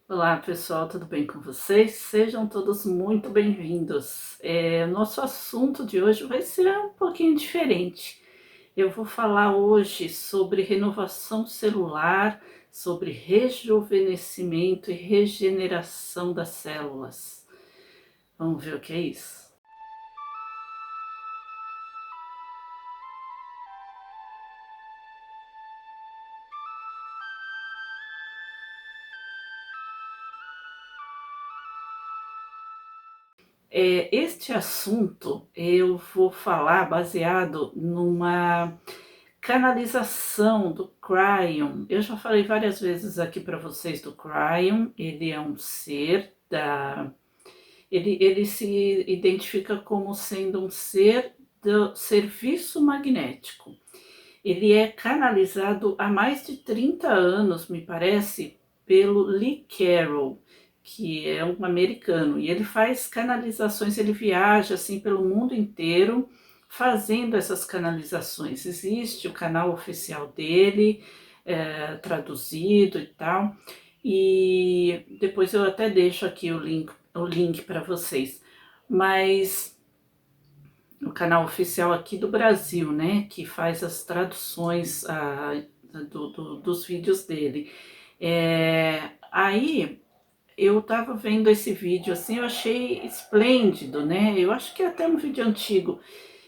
Olá pessoal, tudo bem com vocês? Sejam todos muito bem-vindos. Nosso assunto de hoje vai ser um pouquinho diferente. Eu vou falar hoje sobre renovação celular, sobre rejuvenescimento e regeneração das células. Vamos ver o que é isso? Este assunto eu vou falar baseado numa canalização do Cryon. Eu já falei várias vezes aqui para vocês do Cryon. Ele é um ser da. Ele se identifica como sendo um ser do serviço magnético. Ele é canalizado há mais de 30 anos, me parece, pelo Lee Carroll, que é um americano, e ele faz canalizações, ele viaja assim pelo mundo inteiro fazendo essas canalizações. Existe o canal oficial dele, traduzido e tal, e depois eu até deixo aqui o link para vocês. Mas o canal oficial aqui do Brasil, né, que faz as traduções dos vídeos dele. Aí eu tava vendo esse vídeo assim, eu achei esplêndido, né? Eu acho que é até um vídeo antigo.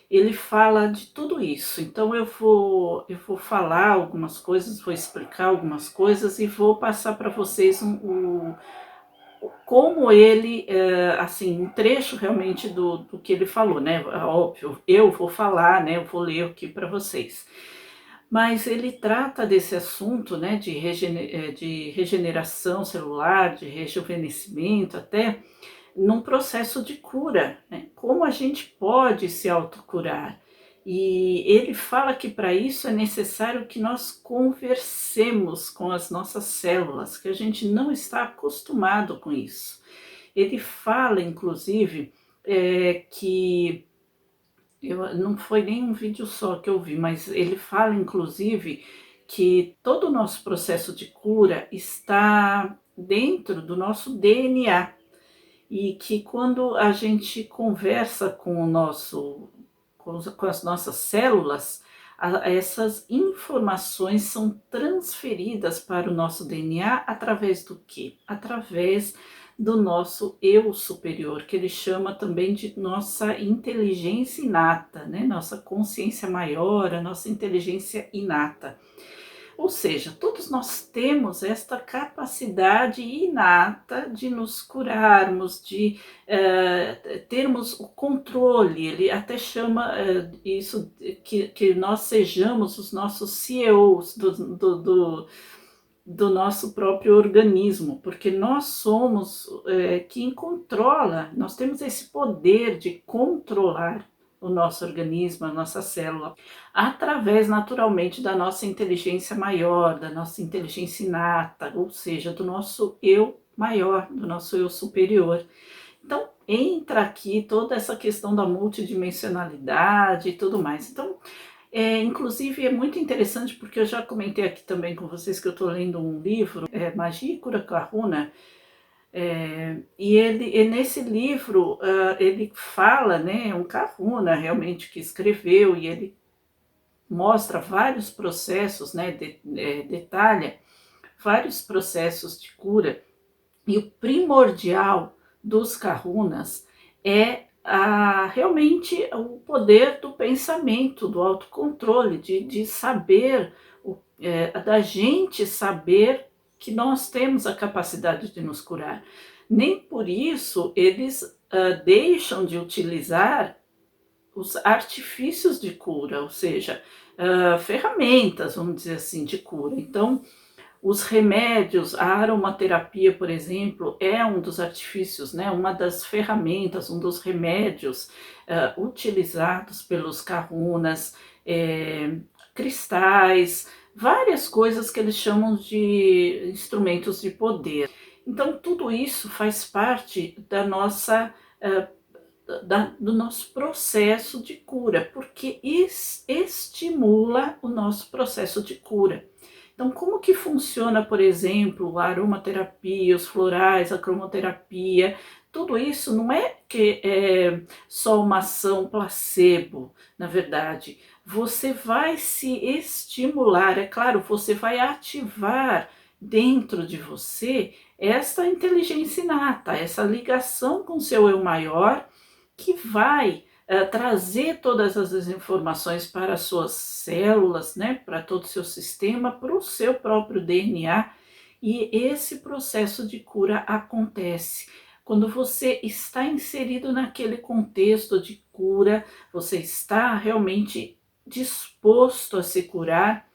Ele fala de tudo isso. Então eu vou falar algumas coisas, vou explicar algumas coisas e vou passar para vocês como ele, assim, um trecho realmente do que ele falou, né? Óbvio, eu vou falar, né? Eu vou ler aqui para vocês. Mas ele trata desse assunto, né? De regeneração celular, de rejuvenescimento, até num processo de cura, né? Como a gente pode se autocurar. E ele fala que para isso é necessário que nós conversemos com as nossas células, que a gente não está acostumado com isso. Ele fala, inclusive, que não foi nem um vídeo só que eu vi, mas ele fala, inclusive, que todo o nosso processo de cura está dentro do nosso DNA e que quando a gente conversa com o nosso, com as nossas células, essas informações são transferidas para o nosso DNA através do quê? Através do nosso eu superior, que ele chama também de nossa inteligência inata, né? Nossa consciência maior, a nossa inteligência inata. Ou seja, todos nós temos esta capacidade inata de nos curarmos, de termos o controle. Ele até chama isso que nós sejamos os nossos CEOs do nosso próprio organismo, porque nós somos quem controla, nós temos esse poder de controlar o nosso organismo, a nossa célula, através naturalmente da nossa inteligência maior, da nossa inteligência inata, ou seja, do nosso eu maior, do nosso eu superior. Então, entra aqui toda essa questão da multidimensionalidade e tudo mais. Então, inclusive é muito interessante porque eu já comentei aqui também com vocês que eu estou lendo um livro, Magia e Cura Kahuna, e nesse livro ele fala, né, um Kahuna realmente que escreveu, e ele mostra vários processos, né, detalha vários processos de cura, e o primordial dos Kahunas é realmente o poder do pensamento, do autocontrole, de saber, da gente saber que nós temos a capacidade de nos curar. Nem por isso eles deixam de utilizar os artifícios de cura, ou seja, ferramentas, vamos dizer assim, de cura. Então, os remédios, a aromaterapia, por exemplo, é um dos artifícios, né? Uma das ferramentas, um dos remédios utilizados pelos kahunas, cristais, várias coisas que eles chamam de instrumentos de poder. Então, tudo isso faz parte da nossa do nosso processo de cura, porque estimula o nosso processo de cura. Então, como que funciona, por exemplo, a aromaterapia, os florais, a cromoterapia? Tudo isso não é que é só uma ação placebo, na verdade. Você vai se estimular, é claro, você vai ativar dentro de você essa inteligência inata, essa ligação com o seu eu maior, que vai trazer todas as informações para as suas células, né, para todo o seu sistema, para o seu próprio DNA, e esse processo de cura acontece. Quando você está inserido naquele contexto de cura, você está realmente disposto a se curar,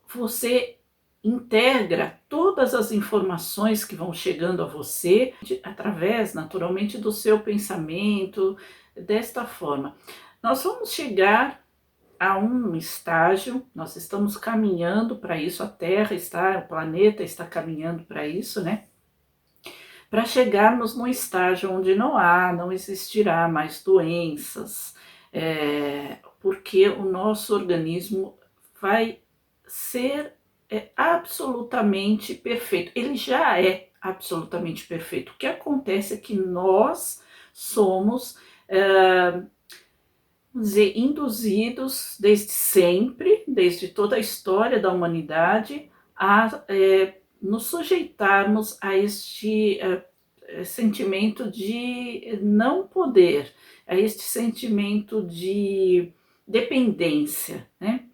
você integra todas as informações que vão chegando a você através, naturalmente, do seu pensamento, desta forma. Nós vamos chegar a um estágio, nós estamos caminhando para isso, a Terra está, o planeta está caminhando para isso, né? Para chegarmos num estágio onde não existirá mais doenças, porque o nosso organismo vai ser absolutamente perfeito. Ele já é absolutamente perfeito. O que acontece é que nós somos, vamos dizer, induzidos desde sempre, desde toda a história da humanidade, a nos sujeitarmos a este sentimento de não poder, a este sentimento de dependência, né?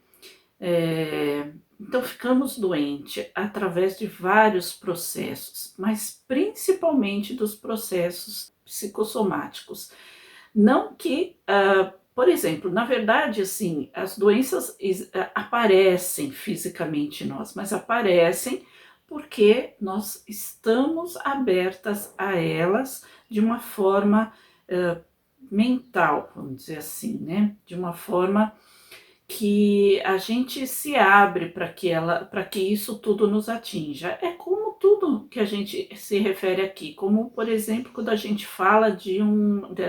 Então ficamos doentes através de vários processos, mas principalmente dos processos psicossomáticos. Não que, por exemplo, na verdade, assim, as doenças aparecem fisicamente em nós, mas aparecem porque nós estamos abertas a elas de uma forma mental, vamos dizer assim, né? De uma forma que a gente se abre para que isso tudo nos atinja. É como tudo que a gente se refere aqui, como por exemplo quando a gente fala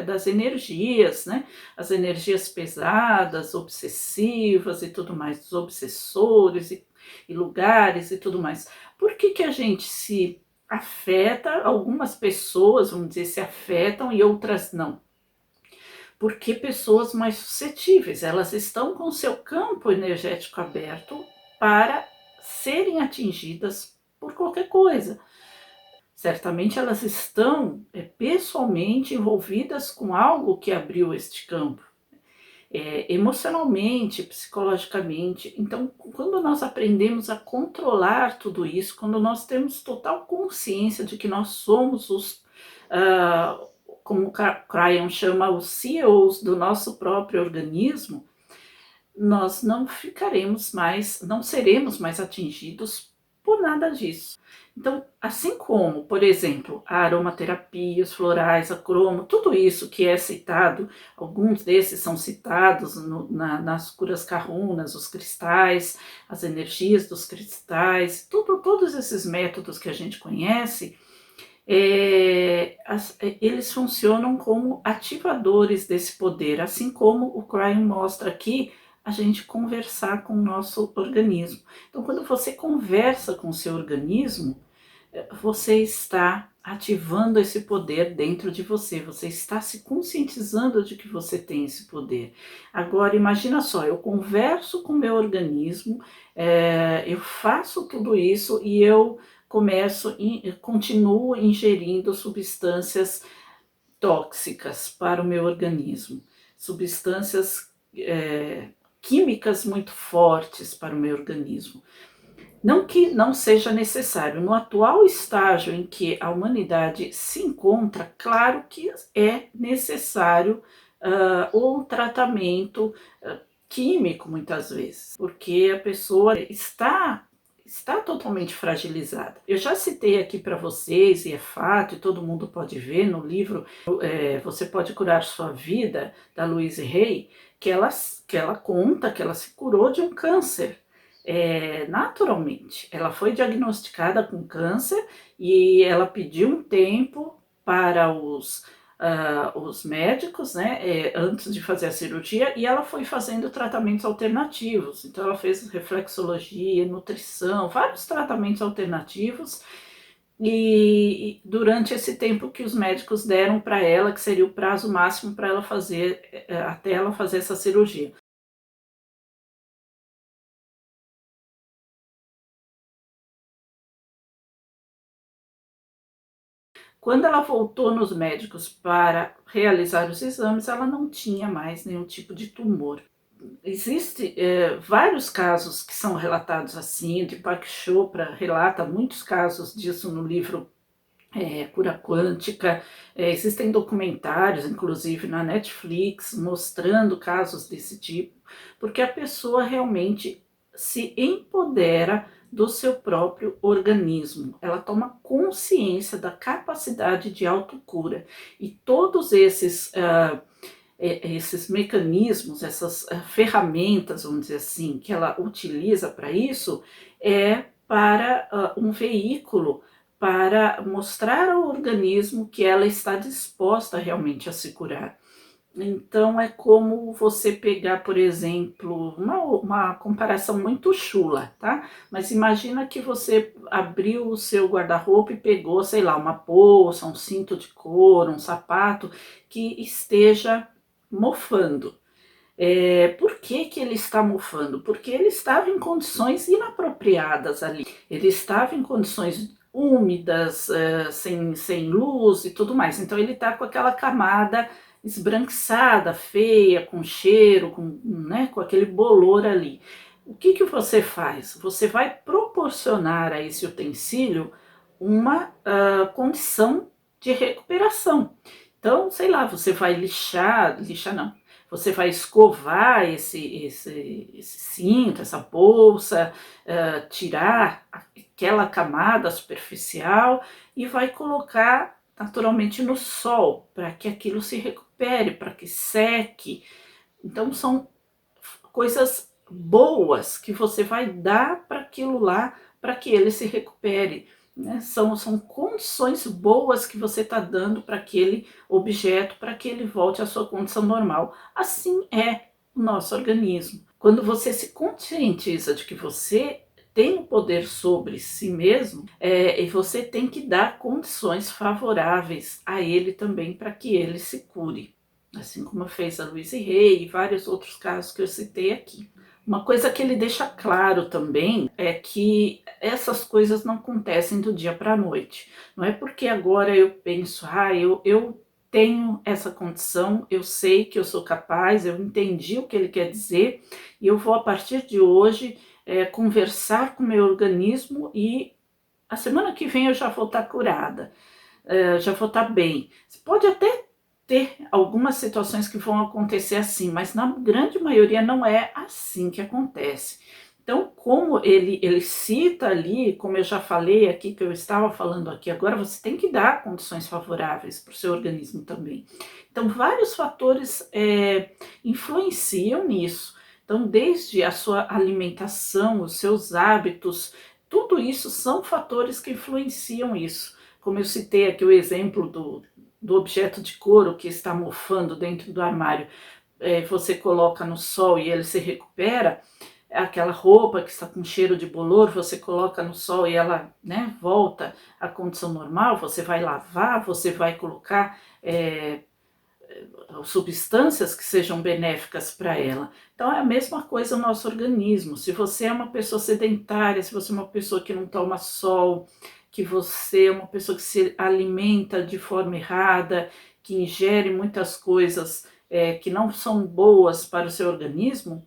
das energias, né? As energias pesadas, obsessivas e tudo mais, dos obsessores e lugares e tudo mais. Por que a gente se afeta? Algumas pessoas, vamos dizer, se afetam e outras não, porque pessoas mais suscetíveis, elas estão com o seu campo energético aberto para serem atingidas por qualquer coisa. Certamente elas estão pessoalmente envolvidas com algo que abriu este campo, emocionalmente, psicologicamente. Então, quando nós aprendemos a controlar tudo isso, quando nós temos total consciência de que nós somos como o Cryon chama, os CEOs do nosso próprio organismo, nós não ficaremos mais, não seremos mais atingidos por nada disso. Então, assim como, por exemplo, a aromaterapia, os florais, a cromo, tudo isso que é citado, alguns desses são citados nas curas carrunas, os cristais, as energias dos cristais, todos esses métodos que a gente conhece, eles funcionam como ativadores desse poder, assim como o Cryon mostra aqui, a gente conversar com o nosso organismo. Então, quando você conversa com o seu organismo, você está ativando esse poder dentro de você, você está se conscientizando de que você tem esse poder. Agora, imagina só, eu converso com o meu organismo, eu faço tudo isso e eu continuo ingerindo substâncias tóxicas para o meu organismo, substâncias químicas muito fortes para o meu organismo. Não que não seja necessário, no atual estágio em que a humanidade se encontra, claro que é necessário um tratamento químico muitas vezes, porque a pessoa está totalmente fragilizada. Eu já citei aqui para vocês, e é fato, e todo mundo pode ver no livro Você Pode Curar Sua Vida, da Louise Hay, que ela conta que ela se curou de um câncer. Naturalmente, ela foi diagnosticada com câncer e ela pediu um tempo para os médicos, né, antes de fazer a cirurgia, e ela foi fazendo tratamentos alternativos. Então, ela fez reflexologia, nutrição, vários tratamentos alternativos. E durante esse tempo que os médicos deram para ela, que seria o prazo máximo para ela fazer, até ela fazer essa cirurgia. Quando ela voltou nos médicos para realizar os exames, ela não tinha mais nenhum tipo de tumor. Existe vários casos que são relatados assim, de Park Chopra relata muitos casos disso no livro Cura Quântica. Existem documentários, inclusive na Netflix, mostrando casos desse tipo, porque a pessoa realmente se empodera do seu próprio organismo, ela toma consciência da capacidade de autocura. E todos esses mecanismos, essas ferramentas, vamos dizer assim, que ela utiliza para isso, é para um veículo para mostrar ao organismo que ela está disposta realmente a se curar. Então é como você pegar, por exemplo, uma comparação muito chula, tá? Mas imagina que você abriu o seu guarda-roupa e pegou, sei lá, uma bolsa, um cinto de couro, um sapato que esteja mofando. Por que, que ele está mofando? Porque ele estava em condições inapropriadas ali. Ele estava em condições úmidas, sem luz e tudo mais. Então ele está com aquela camada esbranquiçada, feia, com cheiro, né, com aquele bolor ali. O que, que você faz? Você vai proporcionar a esse utensílio uma condição de recuperação. Então, sei lá, você vai lixar não, você vai escovar esse cinto, essa bolsa, tirar aquela camada superficial e vai colocar naturalmente no sol, para que aquilo se recupere, para que seque. Então são coisas boas que você vai dar para aquilo lá, para que ele se recupere. Né? São condições boas que você está dando para aquele objeto, para que ele volte à sua condição normal. Assim é o nosso organismo. Quando você se conscientiza de que você tem o poder sobre si mesmo, e você tem que dar condições favoráveis a ele também para que ele se cure, assim como fez a Louise Hay e vários outros casos que eu citei aqui. Uma coisa que ele deixa claro também é que essas coisas não acontecem do dia para a noite. Não é porque agora eu penso, eu tenho essa condição, eu sei que eu sou capaz, eu entendi o que ele quer dizer e eu vou a partir de hoje conversar com o meu organismo e a semana que vem eu já vou estar curada, já vou estar bem. Você pode até ter algumas situações que vão acontecer assim, mas na grande maioria não é assim que acontece. Então, como ele cita ali, como eu já falei aqui, que eu estava falando aqui agora, você tem que dar condições favoráveis para o seu organismo também. Então, vários fatores influenciam nisso. Então, desde a sua alimentação, os seus hábitos, tudo isso são fatores que influenciam isso. Como eu citei aqui o exemplo do objeto de couro que está mofando dentro do armário, você coloca no sol e ele se recupera, aquela roupa que está com cheiro de bolor, você coloca no sol e ela, né, volta à condição normal, você vai lavar, você vai colocar substâncias que sejam benéficas para ela. Então é a mesma coisa o nosso organismo. Se você é uma pessoa sedentária, se você é uma pessoa que não toma sol, que você é uma pessoa que se alimenta de forma errada, que ingere muitas coisas que não são boas para o seu organismo,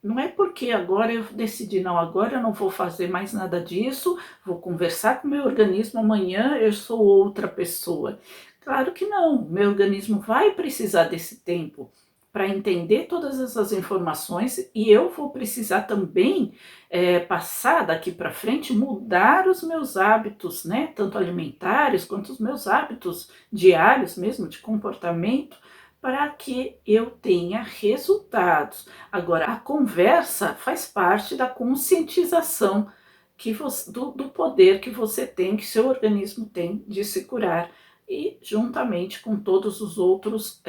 não é porque agora eu decidi, não, agora eu não vou fazer mais nada disso, vou conversar com o meu organismo, amanhã eu sou outra pessoa. Claro que não, meu organismo vai precisar desse tempo para entender todas essas informações e eu vou precisar também passar daqui para frente, mudar os meus hábitos, né, tanto alimentares quanto os meus hábitos diários mesmo de comportamento, para que eu tenha resultados. Agora, a conversa faz parte da conscientização do poder que você tem, que seu organismo tem de se curar. e juntamente com todos os outros,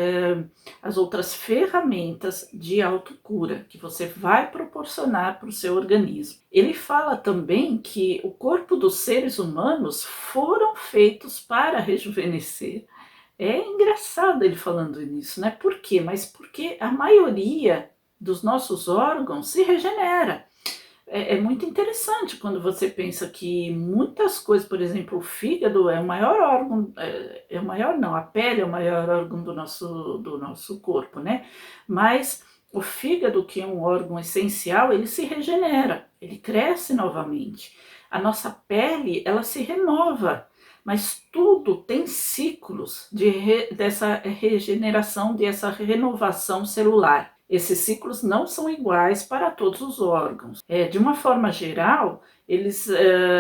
as outras ferramentas de autocura que você vai proporcionar para o seu organismo. Ele fala também que o corpo dos seres humanos foram feitos para rejuvenescer. É engraçado ele falando nisso, né? Por quê? Mas porque a maioria dos nossos órgãos se regenera. É muito interessante quando você pensa que muitas coisas, por exemplo, o fígado é o maior órgão, é o maior não, a pele é o maior órgão do nosso corpo, né? Mas o fígado, que é um órgão essencial, ele se regenera, ele cresce novamente. A nossa pele, ela se renova, mas tudo tem ciclos dessa regeneração, dessa renovação celular. Esses ciclos não são iguais para todos os órgãos. De uma forma geral, eles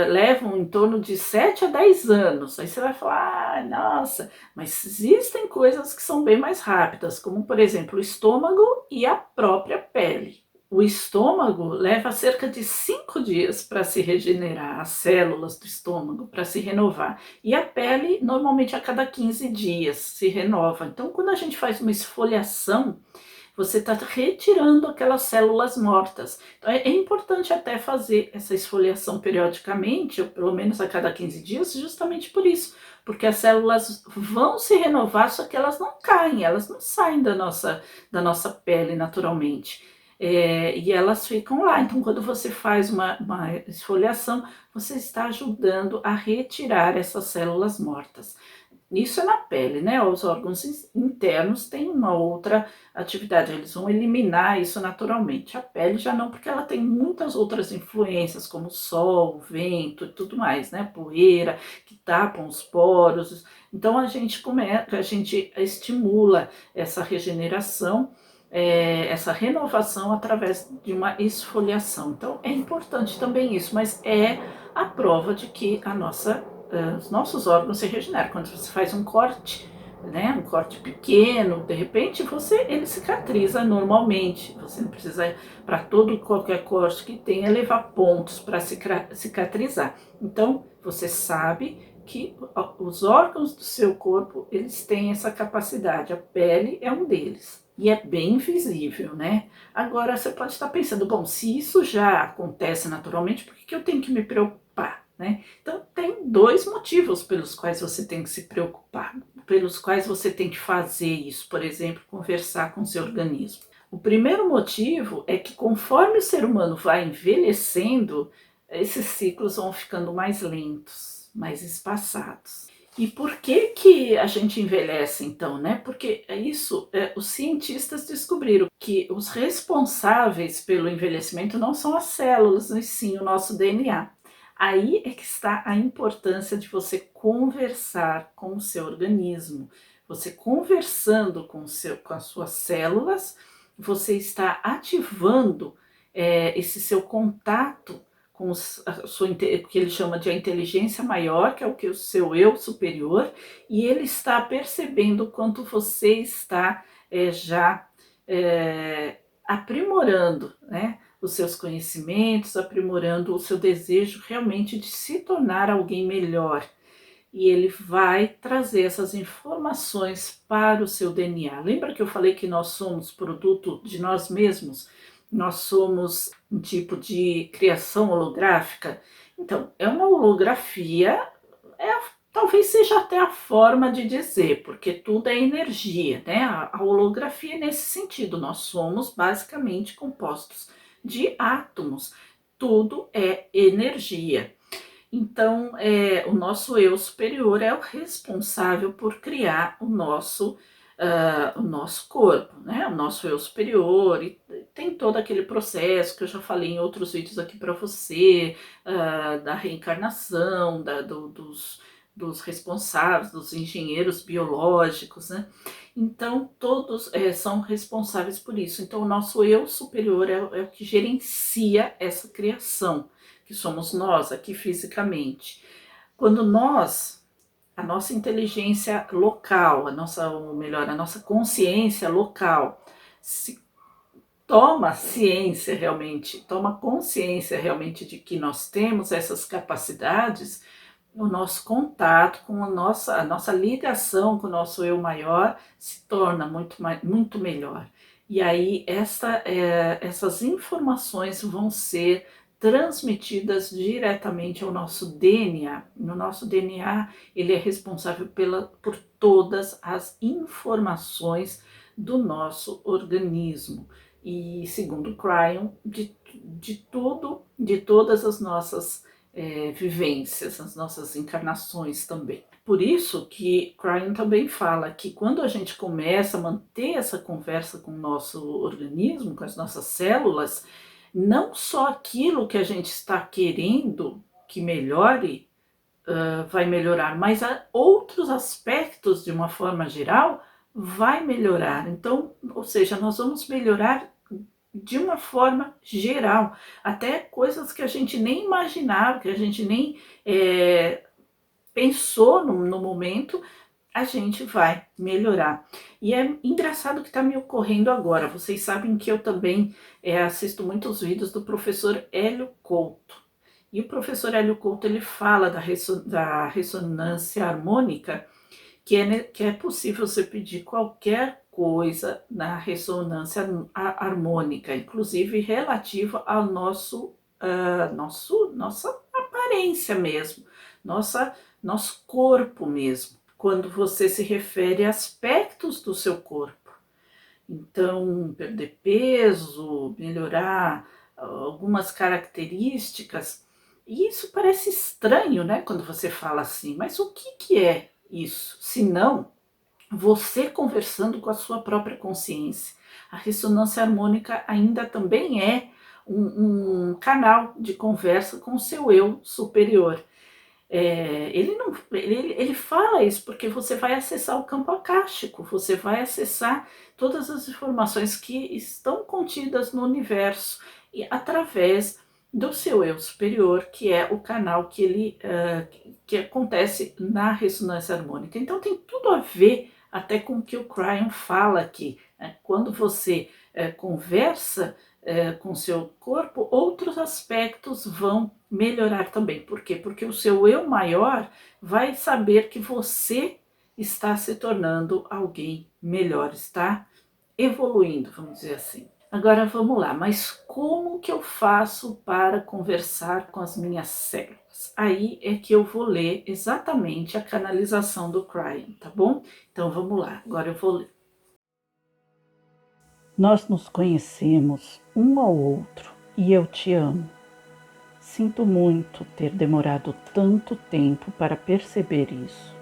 levam em torno de 7 a 10 anos. Aí você vai falar, ah, nossa, mas existem coisas que são bem mais rápidas, como por exemplo o estômago e a própria pele. O estômago leva cerca de 5 dias para se regenerar, as células do estômago para se renovar. E a pele, normalmente a cada 15 dias se renova. Então, quando a gente faz uma esfoliação, você está retirando aquelas células mortas. Então, é importante até fazer essa esfoliação periodicamente, ou pelo menos a cada 15 dias, justamente por isso. Porque as células vão se renovar, só que elas não caem, elas não saem da nossa pele naturalmente. E elas ficam lá. Então, quando você faz uma esfoliação, você está ajudando a retirar essas células mortas. Isso é na pele, né? Os órgãos internos têm uma outra atividade, eles vão eliminar isso naturalmente. A pele já não, porque ela tem muitas outras influências, como o sol, o vento e tudo mais, né? Poeira, que tapam os poros. Então a gente estimula essa regeneração, essa renovação através de uma esfoliação. Então é importante também isso, mas é a prova de que os nossos órgãos se regeneram. Quando você faz um corte, né, um corte pequeno, de repente ele cicatriza normalmente. Você não precisa, para qualquer corte que tenha, levar pontos para cicatrizar. Então, você sabe que os órgãos do seu corpo, eles têm essa capacidade. A pele é um deles. E é bem visível, né? Agora, você pode estar pensando, bom, se isso já acontece naturalmente, por que eu tenho que me preocupar? Né? Então, tem 2 motivos pelos quais você tem que se preocupar, pelos quais você tem que fazer isso, por exemplo, conversar com o seu organismo. O primeiro motivo é que conforme o ser humano vai envelhecendo, esses ciclos vão ficando mais lentos, mais espaçados. E por que a gente envelhece então, né? Porque os cientistas descobriram que os responsáveis pelo envelhecimento não são as células, mas sim o nosso DNA. Aí é que está a importância de você conversar com o seu organismo. Você conversando com as suas células, você está ativando esse seu contato com o que ele chama de a inteligência maior, que é o seu eu superior, e ele está percebendo quanto você está já aprimorando, né, os seus conhecimentos, aprimorando o seu desejo realmente de se tornar alguém melhor. E ele vai trazer essas informações para o seu DNA. Lembra que eu falei que nós somos produto de nós mesmos? Nós somos um tipo de criação holográfica? Então, é uma holografia, talvez seja até a forma de dizer, porque tudo é energia, né? A holografia é nesse sentido, nós somos basicamente compostos de átomos, tudo é energia. Então, o nosso eu superior é o responsável por criar o nosso corpo, né? O nosso eu superior, e tem todo aquele processo que eu já falei em outros vídeos aqui para você, da reencarnação, dos responsáveis, dos engenheiros biológicos, né? Então, todos são responsáveis por isso. Então, o nosso eu superior é o que gerencia essa criação, que somos nós aqui fisicamente. Quando a nossa inteligência local, a nossa consciência local, se toma consciência realmente de que nós temos essas capacidades, o nosso contato com a nossa ligação com o nosso eu maior se torna muito melhor. E aí essas informações vão ser transmitidas diretamente ao nosso DNA. No nosso DNA, ele é responsável por todas as informações do nosso organismo. E segundo Cryon, de todas as nossas vivências, as nossas encarnações também. Por isso que Cryon também fala que quando a gente começa a manter essa conversa com o nosso organismo, com as nossas células, não só aquilo que a gente está querendo que melhore vai melhorar, mas outros aspectos de uma forma geral vai melhorar. Então, ou seja, nós vamos melhorar de uma forma geral, até coisas que a gente nem imaginava, que a gente nem pensou no momento, a gente vai melhorar. E é engraçado que está me ocorrendo agora. Vocês sabem que eu também assisto muitos vídeos do professor Hélio Couto. E o professor Hélio Couto ele fala da ressonância harmônica, que é possível você pedir qualquer coisa na ressonância harmônica, inclusive relativa ao nossa aparência mesmo, nosso corpo mesmo, quando você se refere a aspectos do seu corpo. Então, perder peso, melhorar algumas características. E isso parece estranho, né, quando você fala assim, mas o que é isso? Se não, você conversando com a sua própria consciência. A ressonância harmônica ainda também é um canal de conversa com o seu eu superior. Ele fala isso porque você vai acessar o campo akáshico, você vai acessar todas as informações que estão contidas no universo e através do seu eu superior, que é o canal que acontece na ressonância harmônica. Então tem tudo a ver até com o que o Cryon fala aqui. Né? Quando você conversa com o seu corpo, outros aspectos vão melhorar também. Por quê? Porque o seu eu maior vai saber que você está se tornando alguém melhor, está evoluindo, vamos dizer assim. Agora vamos lá, mas como que eu faço para conversar com as minhas células? Aí é que eu vou ler exatamente a canalização do Cryon, tá bom? Então vamos lá, agora eu vou ler. Nós nos conhecemos um ao outro e eu te amo. Sinto muito ter demorado tanto tempo para perceber isso.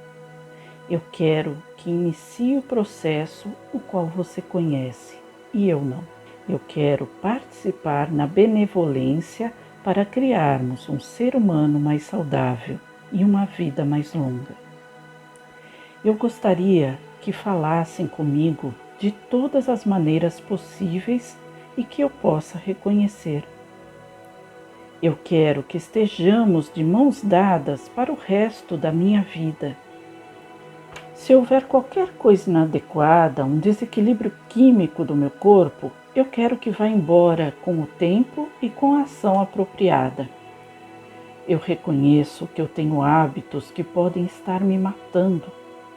Eu quero que inicie o processo o qual você conhece e eu não. Eu quero participar na benevolência para criarmos um ser humano mais saudável e uma vida mais longa. Eu gostaria que falassem comigo de todas as maneiras possíveis e que eu possa reconhecer. Eu quero que estejamos de mãos dadas para o resto da minha vida. Se houver qualquer coisa inadequada, um desequilíbrio químico do meu corpo, eu quero que vá embora com o tempo e com a ação apropriada. Eu reconheço que eu tenho hábitos que podem estar me matando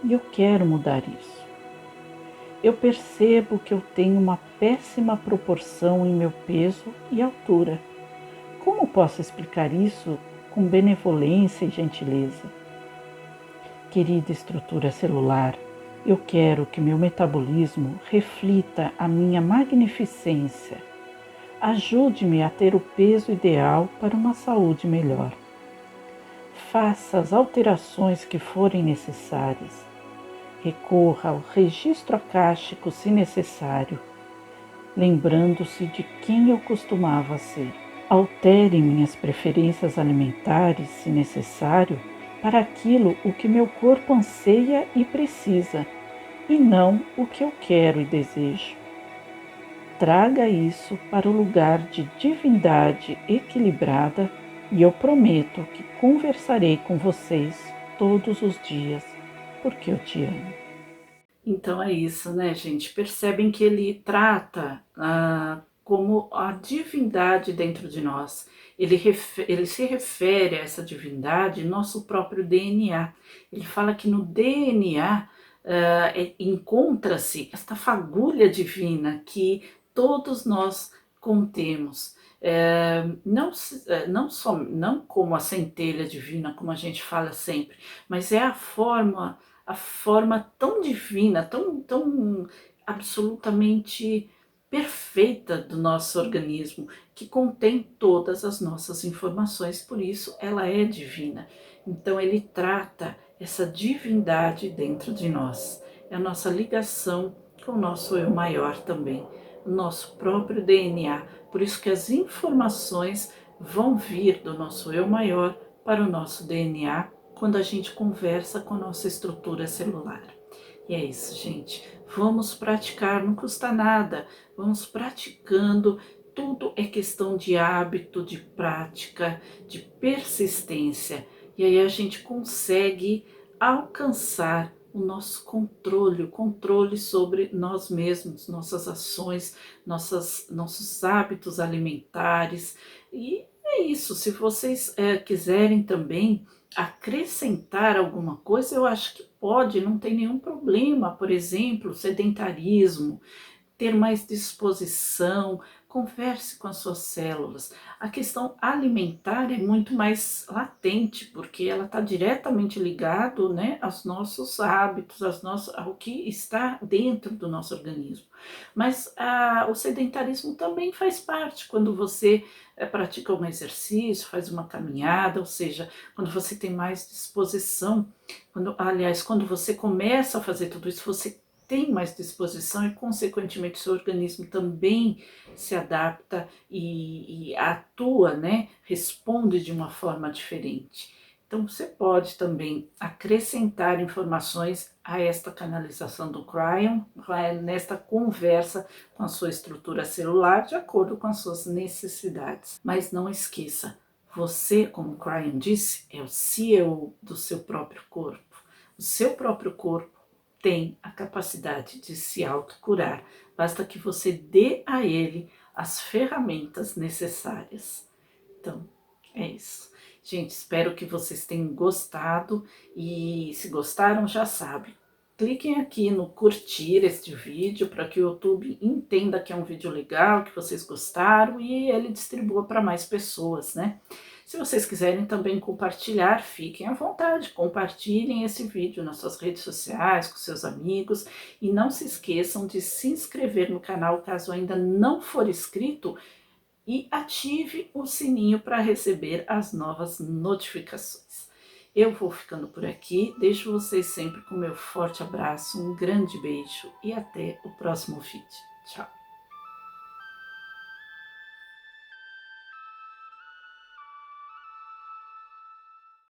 e eu quero mudar isso. Eu percebo que eu tenho uma péssima proporção em meu peso e altura. Como posso explicar isso com benevolência e gentileza? Querida estrutura celular, eu quero que meu metabolismo reflita a minha magnificência. Ajude-me a ter o peso ideal para uma saúde melhor. Faça as alterações que forem necessárias. Recorra ao registro akáshico se necessário, lembrando-se de quem eu costumava ser. Altere minhas preferências alimentares, se necessário, para aquilo o que meu corpo anseia e precisa, e não o que eu quero e desejo. Traga isso para o lugar de divindade equilibrada e eu prometo que conversarei com vocês todos os dias, porque eu te amo. Então é isso, né, gente? Percebem que ele trata como a divindade dentro de nós. Ele se refere a essa divindade, nosso próprio DNA. Ele fala que no DNA encontra-se esta fagulha divina que todos nós contemos. Não como a centelha divina, como a gente fala sempre, mas é a forma tão divina, tão absolutamente perfeita do nosso organismo, que contém todas as nossas informações, por isso ela é divina. Então ele trata essa divindade dentro de nós. É a nossa ligação com o nosso eu maior também, o nosso próprio DNA. Por isso que as informações vão vir do nosso eu maior para o nosso DNA quando a gente conversa com a nossa estrutura celular. E é isso, gente. Vamos praticar, não custa nada. Vamos praticando. Tudo é questão de hábito, de prática, de persistência. E aí a gente consegue alcançar o nosso controle, o controle sobre nós mesmos, nossas ações, nossos hábitos alimentares. E é isso. Se vocês quiserem também acrescentar alguma coisa, eu acho que pode, não tem nenhum problema. Por exemplo, sedentarismo, ter mais disposição, converse com as suas células. A questão alimentar é muito mais latente, porque ela está diretamente ligado, né, aos nossos hábitos, ao que está dentro do nosso organismo. Mas o sedentarismo também faz parte quando você pratica um exercício, faz uma caminhada, ou seja, quando você tem mais disposição, quando você começa a fazer tudo isso, você tem mais disposição e, consequentemente, seu organismo também se adapta e atua, né? Responde de uma forma diferente. Então, você pode também acrescentar informações a esta canalização do Cryon, nesta conversa com a sua estrutura celular, de acordo com as suas necessidades. Mas não esqueça, você, como o Cryon disse, é o CEO do seu próprio corpo. O seu próprio corpo tem a capacidade de se autocurar, basta que você dê a ele as ferramentas necessárias. Então, é isso. Gente, espero que vocês tenham gostado e se gostaram, já sabe. Cliquem aqui no curtir este vídeo para que o YouTube entenda que é um vídeo legal, que vocês gostaram e ele distribua para mais pessoas, né? Se vocês quiserem também compartilhar, fiquem à vontade, compartilhem esse vídeo nas suas redes sociais, com seus amigos e não se esqueçam de se inscrever no canal caso ainda não for inscrito e ative o sininho para receber as novas notificações. Eu vou ficando por aqui, deixo vocês sempre com meu forte abraço, um grande beijo e até o próximo vídeo. Tchau!